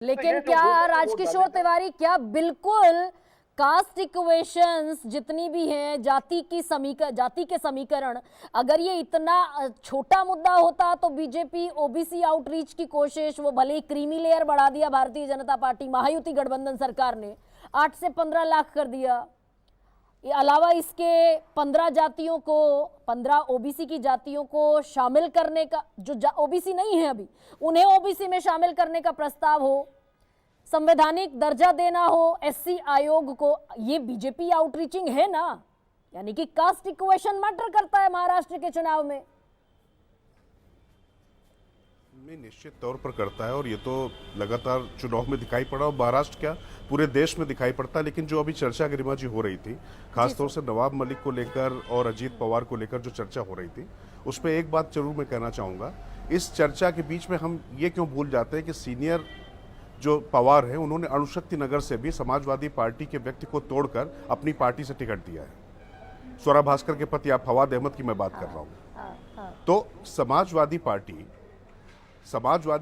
लेकिन क्या राजकिशोर तिवारी, क्या बिल्कुल कास्ट इक्वेशंस जितनी भी हैं, जाति के समीकरण, अगर ये इतना छोटा मुद्दा होता तो बीजेपी ओबीसी आउटरीच की कोशिश, वो भले ही क्रीमी लेयर बढ़ा दिया भारतीय जनता पार्टी महायुति गठबंधन सरकार ने, 8 से 15 लाख कर दिया। अलावा इसके 15 ओबीसी की जातियों को शामिल करने का, जो ओबीसी नहीं है अभी, उन्हें ओबीसी में शामिल करने का प्रस्ताव हो, संवैधानिक दर्जा देना हो एससी आयोग को, ये बीजेपी आउटरीचिंग है ना? यानी कि कास्ट इक्वेशन मैटर करता है महाराष्ट्र के चुनाव में। निश्चित तौर पर करता है, और ये तो लगातार चुनाव में दिखाई पड़ा, और महाराष्ट्र क्या पूरे देश में दिखाई पड़ता है। लेकिन जो अभी चर्चा गरिमा जी हो रही थी, खासतौर से नवाब मलिक को लेकर और अजीत पवार को लेकर जो चर्चा हो रही थी, उस पर एक बात जरूर मैं कहना चाहूँगा। इस चर्चा के बीच में हम ये क्यों भूल जाते हैं कि सीनियर जो पवार है, उन्होंने अणुशक्ति नगर से भी समाजवादी पार्टी के व्यक्ति को तोड़कर अपनी पार्टी से टिकट दिया है। स्वरा भास्कर के पति आप फवाद अहमद की मैं बात कर रहा हूँ। तो समाजवादी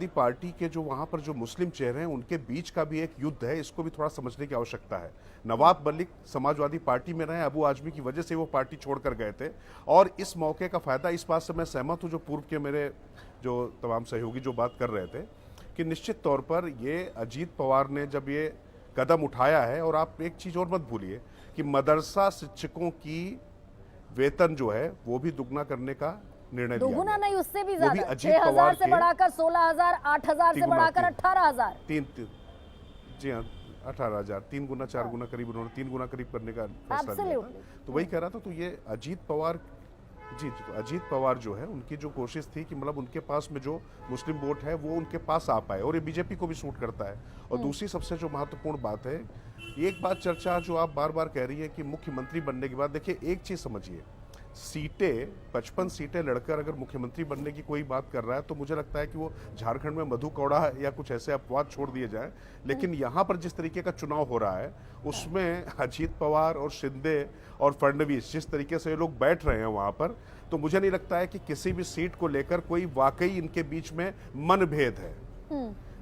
पार्टी के जो वहां पर जो मुस्लिम चेहरे हैं, उनके बीच का भी एक युद्ध है, इसको भी थोड़ा समझने की आवश्यकता है। नवाब मलिक समाजवादी पार्टी में रहे, अबू आजमी की वजह से वो पार्टी छोड़कर गए थे, और इस मौके का फायदा, इस बात से मैं सहमत हूं जो पूर्व के मेरे जो तमाम सहयोगी जो बात कर रहे थे, कि निश्चित तौर पर ये अजीत पवार ने जब ये कदम उठाया है, और आप एक चीज और मत भूलिए कि मदरसा शिक्षकों की वेतन जो है वो भी दुगना करने का निर्णय लिया, दुगुना नहीं, उससे भी ज्यादा, 6,000 से बढ़ाकर 16,000, 8,000 से बढ़ाकर 18,000, जी हाँ 18,000, 3 गुना 4 गुना करीब, उन्होंने 3 गुना करीब करने का फैसला लिया था। तो वही कह रहा था। तो ये अजीत पवार तो अजीत पवार जो है, उनकी जो कोशिश थी कि मतलब उनके पास में जो मुस्लिम वोट है वो उनके पास आ पाए, और ये बीजेपी को भी सूट करता है। और दूसरी सबसे जो महत्वपूर्ण बात है, एक बात चर्चा जो आप बार बार कह रही है कि मुख्यमंत्री बनने के बाद, देखिए एक चीज समझिए, सीटें 55 सीटें लड़कर अगर मुख्यमंत्री बनने की कोई बात कर रहा है, तो मुझे लगता है कि वो झारखंड में मधु कौड़ा या कुछ ऐसे अपवाद छोड़ दिए जाए। लेकिन यहाँ पर जिस तरीके का चुनाव हो रहा है, उसमें अजीत पवार और शिंदे और फडणवीस जिस तरीके से ये लोग बैठ रहे हैं वहां पर, तो मुझे नहीं लगता है कि किसी भी सीट को लेकर कोई वाकई इनके बीच में मनभेद है।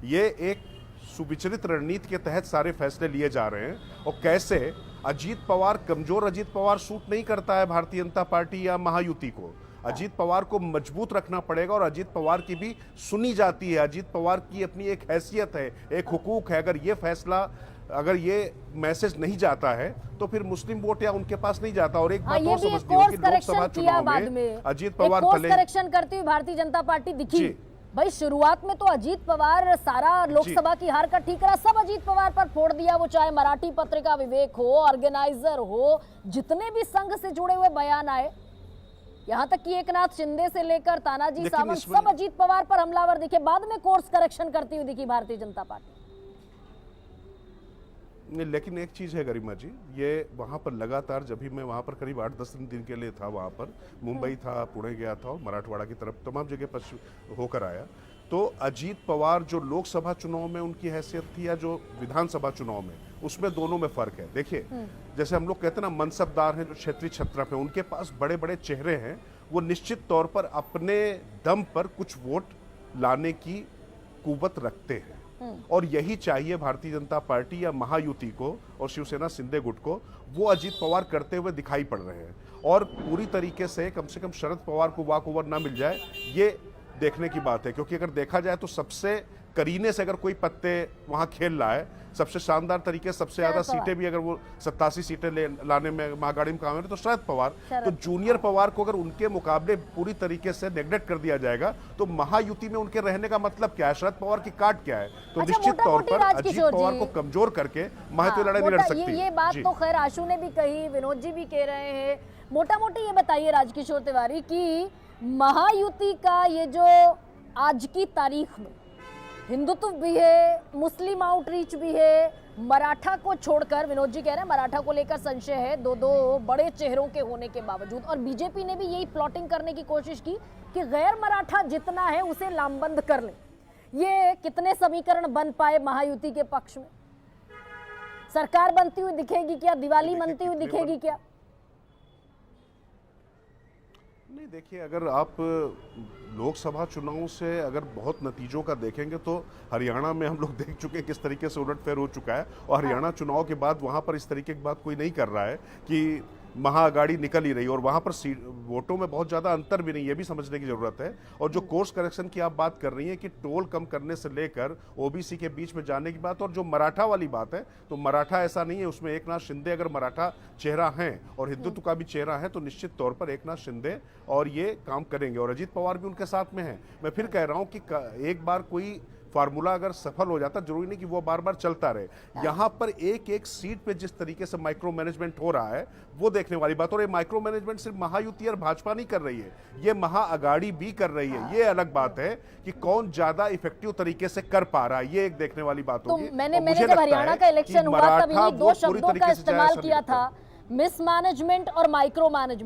ये एक सुविचलित रणनीति के तहत सारे फैसले लिए जा रहे हैं। और कैसे अजीत पवार, कमजोर अजीत पवार सूट नहीं करता है भारतीय जनता पार्टी या महायुति को। अजीत पवार को मजबूत रखना पड़ेगा, और अजीत पवार की भी सुनी जाती है। अजीत पवार की अपनी एक हैसियत है, एक हुकूक है। अगर ये फैसला, अगर ये मैसेज नहीं जाता है, तो फिर मुस्लिम वोट या उनके पास नहीं जाता। और एक बात और समझती हूँ कि लोकसभा चुनाव में अजीत पवार करेक्शन करती हुई भारतीय जनता पार्टी दिखी। भाई शुरुआत में तो अजीत पवार सारा लोकसभा की हार का ठीकरा सब अजीत पवार पर फोड़ दिया, वो चाहे मराठी पत्रिका विवेक हो, ऑर्गेनाइजर हो, जितने भी संघ से जुड़े हुए बयान आए, यहाँ तक कि एकनाथ शिंदे से लेकर तानाजी सावंत, सब अजीत पवार पर हमलावर दिखे। बाद में कोर्स करेक्शन करती हुई दिखी भारतीय जनता पार्टी। लेकिन एक चीज है गरिमा जी, ये वहां पर लगातार, जब भी मैं वहां पर करीब 8-10 दिन के लिए था, वहां पर मुंबई था, पुणे गया था, और मराठवाड़ा की तरफ तमाम जगह पर होकर आया, तो अजीत पवार जो लोकसभा चुनाव में उनकी हैसियत थी या जो विधानसभा चुनाव में, उसमें दोनों में फर्क है। देखिए, जैसे हम लोग कहते हैं ना, मनसबदार हैं जो क्षेत्रीय छत्रप है, उनके पास बड़े बड़े चेहरे हैं, वो निश्चित तौर पर अपने दम पर कुछ वोट लाने की कुव्वत रखते हैं। और यही चाहिए भारतीय जनता पार्टी या महायुति को और शिवसेना शिंदे गुट को। वो अजीत पवार करते हुए दिखाई पड़ रहे हैं, और पूरी तरीके से कम शरद पवार को वॉक ओवर ना मिल जाए, ये देखने की बात है। क्योंकि अगर देखा जाए तो सबसे करीने से अगर कोई पत्ते वहां खेल रहा है, सबसे शानदार तरीके, सबसे ज्यादा सीटें भी अगर वो 87 सीटें लाने में महागाड़ी में काम है, तो शरद पवार। तो जूनियर पवार को अगर उनके मुकाबले पूरी तरीके से नेग्लेक्ट कर दिया जाएगा, तो महायुति में उनके रहने का मतलब क्या है, शरद पवार की काट क्या है? तो निश्चित तौर पर अजीत पवार को कमजोर करके महायुति लड़ाई नहीं लड़ सकती। ये बात तो खैर आशु ने भी कही, विनोद जी भी कह रहे हैं। मोटा मोटी ये बताइए राजकिशोर तिवारी की महायुति का ये जो आज की तारीख में हिंदुत्व भी है, मुस्लिम आउटरीच भी है, मराठा को छोड़कर, विनोद जी कह रहे हैं मराठा को लेकर संशय है, दो बड़े चेहरों के होने के बावजूद, और बीजेपी ने भी यही प्लॉटिंग करने की कोशिश की कि गैर मराठा जितना है उसे लामबंद कर ले। ये कितने समीकरण बन पाए महायुति के पक्ष में? सरकार बनती हुई दिखेगी क्या? दिवाली मनती हुई दिखेगी क्या? नहीं, देखिए, अगर आप लोकसभा चुनाव से अगर बहुत नतीजों का देखेंगे तो हरियाणा में हम लोग देख चुके हैं किस तरीके से उलटफेर हो चुका है, और हरियाणा चुनाव के बाद वहां पर इस तरीके की बात कोई नहीं कर रहा है कि महाअगाड़ी निकल ही रही, और वहां पर वोटों में बहुत ज्यादा अंतर भी नहीं, ये भी समझने की जरूरत है। और जो कोर्स करेक्शन की आप बात कर रही हैं कि टोल कम करने से लेकर ओबीसी के बीच में जाने की बात, और जो मराठा वाली बात है, तो मराठा ऐसा नहीं है, उसमें एकनाथ शिंदे अगर मराठा चेहरा है और हिंदुत्व का भी चेहरा है, तो निश्चित तौर पर एकनाथ शिंदे और ये काम करेंगे, और अजीत पवार भी उनके साथ में है। मैं फिर कह रहा हूं कि एक बार कोई फार्मूला अगर सफल हो जाता, जरूरी नहीं कि वो बार बार चलता रहे। यहां पर एक एक सीट पे जिस तरीके से माइक्रो मैनेजमेंट हो रहा है, वो देखने वाली बात। और ये माइक्रो मैनेजमेंट सिर्फ महायुति और भाजपा नहीं कर रही है, ये महाअगाड़ी भी कर रही है। ये अलग बात है कि कौन ज्यादा इफेक्टिव तरीके से कर पा रहा है, ये एक देखने वाली बात तो होगी। मैंने जब हरियाणा का इलेक्शन हुआ तब इन्हीं दो शब्दों का इस्तेमाल किया था, मिसमैनेजमेंट और माइक्रो मैनेजमेंट।